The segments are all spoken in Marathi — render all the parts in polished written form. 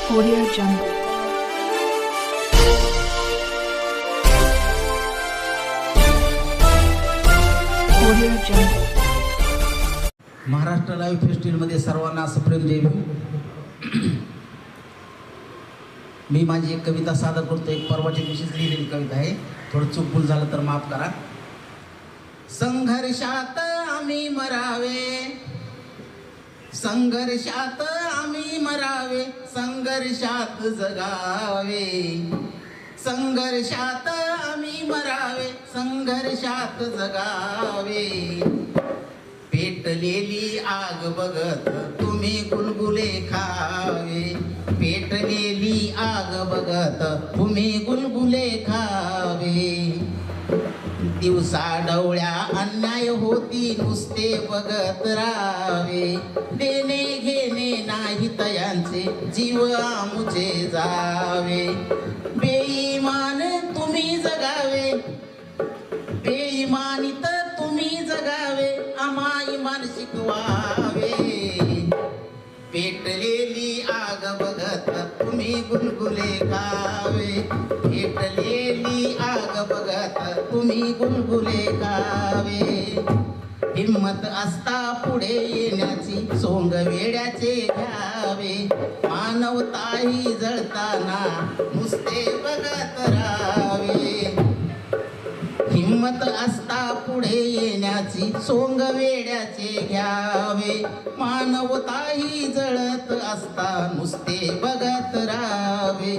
Audio Jungle. Audio Jungle. Maharashtra live फेस्टिवलमध्ये सर्वांना सप्रेम जय भीम. मी माझी एक कविता सादर करतो. एक परवाच्या दिवशीच लिहिलेली कविता आहे. थोडं चूकभूल झालं तर माफ करा. संघर्षात आम्ही मरावे, संघर्षात आम्ही मरावे, संघर्षात जगावे. संघर्षात आम्ही मरावे, संघर्षात जगावे. पेटलेली आग बघत तुम्ही गुलगुले खावे. पेटलेली आग बघत तुम्ही गुलगुले खावे. दिवसा डवळ्या अन्याय होती नुसते बघत राहावे. देणे घेणे नाही तयांचे जीव आमुचे जावे. बेईमान तुम्ही जगावे, बेईमानीत तुम्ही जगावे, आम्हा इमान शिकवावे. पेटलेली आग बघत तुम्ही गुलगुले खावे. पेटलेली आग बघत तुम्ही गुलगुले खावे. हिम्मत असता पुढे येण्याची सोंग वेड्याचे घ्यावे. मानवताही जळताना नुसते बघत राहावे. हिम्मत असता पुढे येण्याची सोंग वेड्याचे घ्यावे. मानवताही जळत असता नुसते बघत राहावे.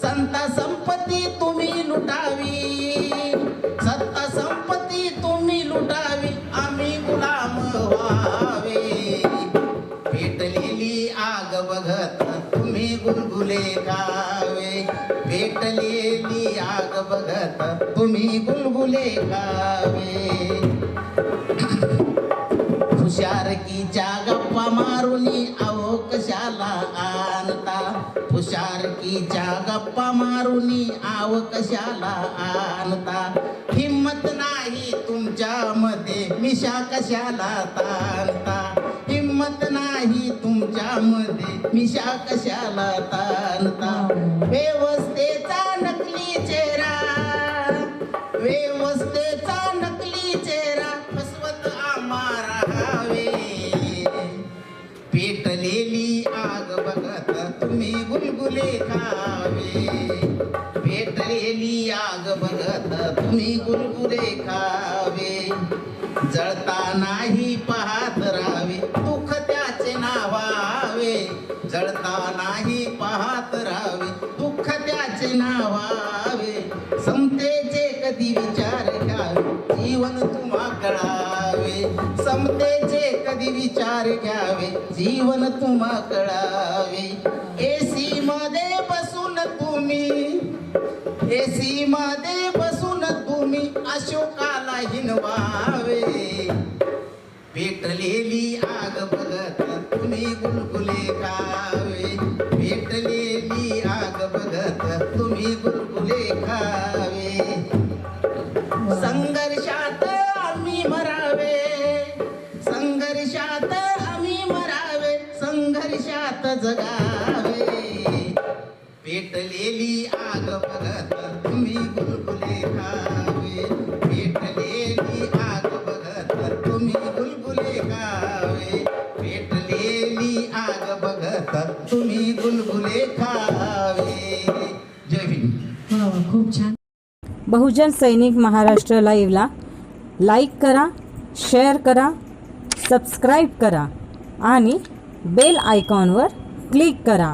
संता संपत्ती तुम्ही लुटावी, सत्ता संपत्ती तुम्ही लुटावी, आम्ही गुलाम व्हावे. पेटलेली आग बघत तुम्ही गुलगुले खावे. पेटलेली आग बघत तुम्ही गुलगुले खावे. हुशारकीच्या गप्पा मारुनी अहो कशाला आणता. हुशारकीच्या गप्पा मारुनी आव कशाला आणता. हिम्मत नाही तुमच्यामध्ये मिशा कशाला ताणता. हिम्मत नाही तुमच्यामध्ये मिशा कशाला ताणता. व्यवस्थेचा नकली चेहरा, व्यवस्थेचा नकली चेहरा फसवत आम्हा राहावे. पेटलेली आग बघत तुम्ही गुलगुले खावे. पेटलेली आग बघत तुम्ही गुलगुले खावे. जळतानाही पाहत राहावे, दुःख त्याचे नावावे. जळतानाही पाहत राहावे, दुःख त्याचे नावावे. समतेचे कधी विचार घ्यावे, जीवन तुम्हा कळावे. समतेचे कधी विचार घ्यावे, जीवन तुम्हा कळावे. एसी मध्ये बसून तुम्ही, एसी मध्ये बसून तुम्ही अशोकाला हिनवावे. पेटलेली आग बघत तुम्ही गुलगुले खावे. पेटलेली आग बघत तुम्ही गुलगुले खावे. संघर्षात आम्ही मरावे, संघर्षात आम्ही मरावे, संघर्षात जगावे. पेटलेली आग बघत तुम्ही गुलगुले खावे. पेटलेली आग बघत तुम्ही गुलगुले खावे. पेटलेली आग बघत तुम्ही गुलगुले खावे. जय भीम. खूप छान. बहुजन सैनिक महाराष्ट्र लाईव्हला लाईक करा, शेअर करा, सबस्क्राईब करा आणि बेल आयकॉनवर क्लिक करा.